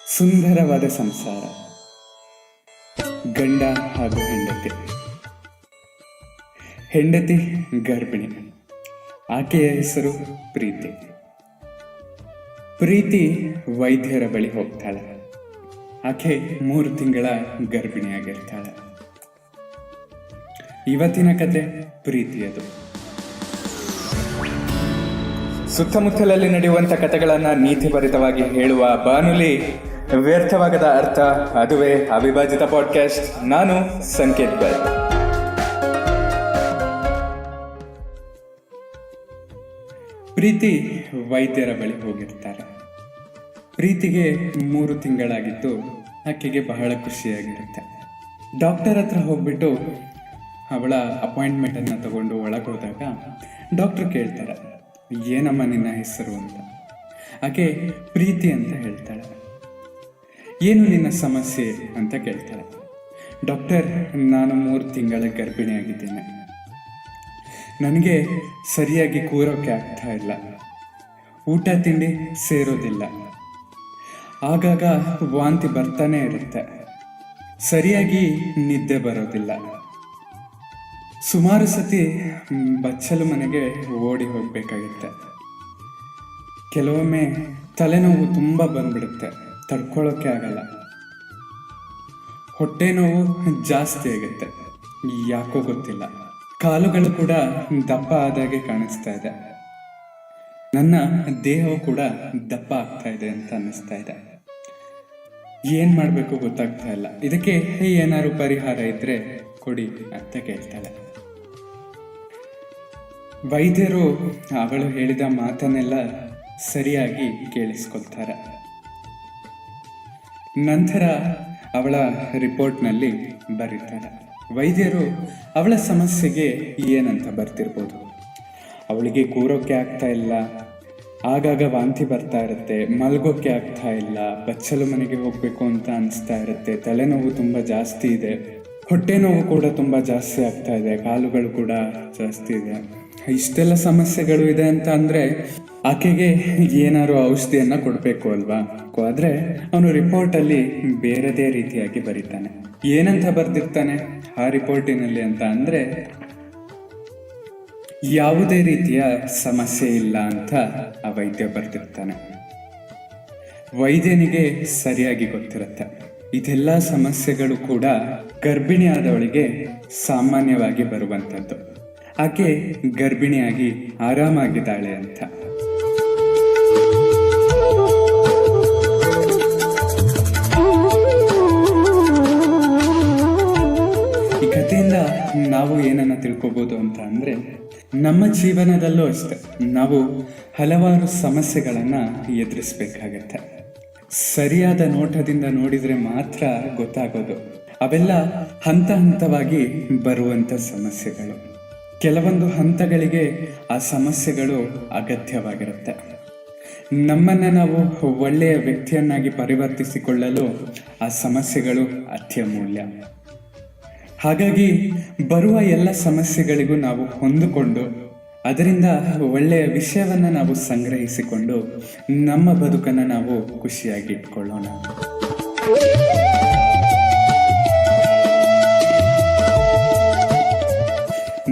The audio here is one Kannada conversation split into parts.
ಸುಂದರವಾದ ಸಂಸಾರ, ಗಂಡ ಹಾಗೂ ಹೆಂಡತಿ ಗರ್ಭಿಣಿ. ಆಕೆಯ ಹೆಸರು ಪ್ರೀತಿ. ಪ್ರೀತಿ ವೈದ್ಯರ ಬಳಿ ಹೋಗ್ತಾಳೆ. ಆಕೆ 3 ತಿಂಗಳ ಗರ್ಭಿಣಿಯಾಗಿರ್ತಾಳೆ. ಇವತ್ತಿನ ಕತೆ ಪ್ರೀತಿಯದು. ಸುತ್ತಮುತ್ತಲಲ್ಲಿ ನಡೆಯುವಂಥ ಕಥೆಗಳನ್ನು ನೀತಿಭರಿತವಾಗಿ ಹೇಳುವ ಬಾನುಲಿ, ವ್ಯರ್ಥವಾಗದ ಅರ್ಥ, ಅದುವೇ ಅವಿಭಾಜಿತ ಪಾಡ್ಕಾಸ್ಟ್. ನಾನು ಸಂಕೇತ್ ಭಟ್. ಪ್ರೀತಿ ವೈದ್ಯರ ಬಳಿ ಹೋಗಿರ್ತಾರೆ. ಪ್ರೀತಿಗೆ 3 ತಿಂಗಳಾಗಿದ್ದು ಆಕೆಗೆ ಬಹಳ ಖುಷಿಯಾಗಿರುತ್ತೆ. ಡಾಕ್ಟರ್ ಹತ್ರ ಹೋಗ್ಬಿಟ್ಟು ಅವಳ ಅಪಾಯಿಂಟ್ಮೆಂಟನ್ನು ತಗೊಂಡು ಒಳಗೆ ಹೋದಾಗ ಡಾಕ್ಟರ್ ಕೇಳ್ತಾರೆ, ಏನಮ್ಮ ನಿನ್ನ ಹೆಸರು ಅಂತ. ಆಕೆ ಪ್ರೀತಿ ಅಂತ ಹೇಳ್ತಾಳೆ. ಏನು ನಿನ್ನ ಸಮಸ್ಯೆ ಅಂತ ಕೇಳ್ತಾಳೆ. ಡಾಕ್ಟರ್, ನಾನು 3 ತಿಂಗಳ ಗರ್ಭಿಣಿಯಾಗಿದ್ದೇನೆ. ನನಗೆ ಸರಿಯಾಗಿ ಕೂರೋಕೆ ಆಗ್ತಾ ಇಲ್ಲ. ಊಟ ತಿಂಡಿ ಸೇರೋದಿಲ್ಲ. ಆಗಾಗ ವಾಂತಿ ಬರ್ತಾನೆ ಇರುತ್ತೆ. ಸರಿಯಾಗಿ ನಿದ್ದೆ ಬರೋದಿಲ್ಲ. ಸುಮಾರು ಸತಿ ಬಚ್ಚಲು ಮನೆಗೆ ಓಡಿ ಹೋಗ್ಬೇಕಾಗುತ್ತೆ. ಕೆಲವೊಮ್ಮೆ ತಲೆನೋವು ತುಂಬ ಬಂದ್ಬಿಡುತ್ತೆ, ತಡ್ಕೊಳ್ಳೋಕೆ ಆಗಲ್ಲ. ಹೊಟ್ಟೆ ನೋವು ಜಾಸ್ತಿ ಆಗುತ್ತೆ, ಯಾಕೋ ಗೊತ್ತಿಲ್ಲ. ಕಾಲುಗಳು ಕೂಡ ದಪ್ಪ ಆದಾಗೆ ಕಾಣಿಸ್ತಾ ಇದೆ. ನನ್ನ ದೇಹವು ಕೂಡ ದಪ್ಪ ಆಗ್ತಾ ಇದೆ ಅಂತ ಅನ್ನಿಸ್ತಾ ಇದೆ. ಏನ್ ಮಾಡ್ಬೇಕು ಗೊತ್ತಾಗ್ತಾ ಇಲ್ಲ. ಇದಕ್ಕೆ ಏನಾದ್ರು ಪರಿಹಾರ ಇದ್ರೆ ಕೊಡಿ ಅಂತ ಕೇಳ್ತಾಳೆ. ವೈದ್ಯರು ಅವಳು ಹೇಳಿದ ಮಾತನ್ನೆಲ್ಲ ಸರಿಯಾಗಿ ಕೇಳಿಸ್ಕೊಳ್ತಾರೆ. ನಂತರ ಅವಳ ರಿಪೋರ್ಟ್ನಲ್ಲಿ ಬರೀತಾರೆ. ವೈದ್ಯರು ಅವಳ ಸಮಸ್ಯೆಗೆ ಏನಂತ ಬರ್ತಿರ್ಬೋದು. ಅವಳಿಗೆ ಕೂರೋಕೆ ಆಗ್ತಾ ಇಲ್ಲ, ಆಗಾಗ ವಾಂತಿ ಬರ್ತಾ ಇರುತ್ತೆ, ಮಲ್ಗೋಕೆ ಆಗ್ತಾ ಇಲ್ಲ, ಬಚ್ಚಲು ಮನೆಗೆ ಹೋಗ್ಬೇಕು ಅಂತ ಅನಿಸ್ತಾ ಇರುತ್ತೆ, ತಲೆನೋವು ತುಂಬ ಜಾಸ್ತಿ ಇದೆ, ಹೊಟ್ಟೆ ನೋವು ಕೂಡ ತುಂಬ ಜಾಸ್ತಿ ಆಗ್ತಾ ಇದೆ, ಕಾಲುಗಳು ಕೂಡ ಜಾಸ್ತಿ ಇದೆ. ಇಷ್ಟೆಲ್ಲ ಸಮಸ್ಯೆಗಳು ಇದೆ ಅಂತ ಅಂದರೆ ಆಕೆಗೆ ಏನಾದ್ರು ಔಷಧಿಯನ್ನು ಕೊಡಬೇಕು ಅಲ್ವಾ. ಆದರೆ ಅವನು ರಿಪೋರ್ಟಲ್ಲಿ ಬೇರೆದೇ ರೀತಿಯಾಗಿ ಬರೀತಾನೆ. ಏನಂತ ಬರ್ದಿರ್ತಾನೆ ಆ ರಿಪೋರ್ಟಿನಲ್ಲಿ ಅಂತ ಅಂದರೆ, ಯಾವುದೇ ರೀತಿಯ ಸಮಸ್ಯೆ ಇಲ್ಲ ಅಂತ ಆ ವೈದ್ಯ ಬರ್ದಿರ್ತಾನೆ. ವೈದ್ಯನಿಗೆ ಸರಿಯಾಗಿ ಗೊತ್ತಿರುತ್ತೆ ಇದೆಲ್ಲ ಸಮಸ್ಯೆಗಳು ಕೂಡ ಗರ್ಭಿಣಿ ಆದವಳಿಗೆ ಸಾಮಾನ್ಯವಾಗಿ ಬರುವಂಥದ್ದು. ಆಕೆ ಗರ್ಭಿಣಿಯಾಗಿ ಆರಾಮಾಗಿದ್ದಾಳೆ ಅಂತ. ಈ ಕಥೆಯಿಂದ ನಾವು ಏನನ್ನ ತಿಳ್ಕೊಬೋದು ಅಂತ ಅಂದ್ರೆ, ನಮ್ಮ ಜೀವನದಲ್ಲೂ ಅಷ್ಟೆ ನಾವು ಹಲವಾರು ಸಮಸ್ಯೆಗಳನ್ನ ಎದುರಿಸ್ಬೇಕಾಗತ್ತೆ. ಸರಿಯಾದ ನೋಟದಿಂದ ನೋಡಿದ್ರೆ ಮಾತ್ರ ಗೊತ್ತಾಗೋದು. ಅವೆಲ್ಲ ಹಂತ ಹಂತವಾಗಿ ಬರುವಂತ ಸಮಸ್ಯೆಗಳು. ಕೆಲವೊಂದು ಹಂತಗಳಿಗೆ ಆ ಸಮಸ್ಯೆಗಳು ಅಗತ್ಯವಾಗಿರುತ್ತೆ. ನಮ್ಮನ್ನು ನಾವು ಒಳ್ಳೆಯ ವ್ಯಕ್ತಿಯನ್ನಾಗಿ ಪರಿವರ್ತಿಸಿಕೊಳ್ಳಲು ಆ ಸಮಸ್ಯೆಗಳು ಅತ್ಯಮೂಲ್ಯ. ಹಾಗಾಗಿ ಬರುವ ಎಲ್ಲ ಸಮಸ್ಯೆಗಳಿಗೂ ನಾವು ಹೊಂದಿಕೊಂಡು ಅದರಿಂದ ಒಳ್ಳೆಯ ವಿಷಯವನ್ನು ನಾವು ಸಂಗ್ರಹಿಸಿಕೊಂಡು ನಮ್ಮ ಬದುಕನ್ನು ನಾವು ಖುಷಿಯಾಗಿ ಇಟ್ಕೊಳ್ಳೋಣ.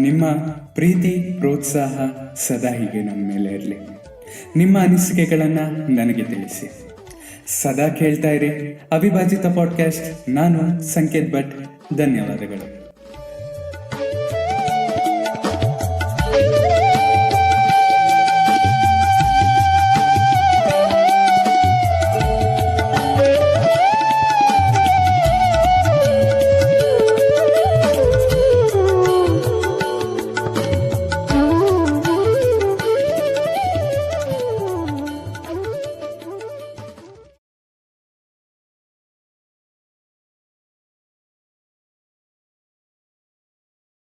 ನಿಮ್ಮ ಪ್ರೀತಿ ಪ್ರೋತ್ಸಾಹ ಸದಾ ಹೀಗೆ ನನ್ನ ಮೇಲೆ ಇರಲಿ. ನಿಮ್ಮ ಅನಿಸಿಕೆಗಳನ್ನು ನನಗೆ ತಿಳಿಸಿ. ಸದಾ ಕೇಳ್ತಾ ಇರಿ ಅವಿಭಾಜಿತ ಪಾಡ್ಕಾಸ್ಟ್. ನಾನು ಸಂಕೇತ್ ಭಟ್. ಧನ್ಯವಾದಗಳು.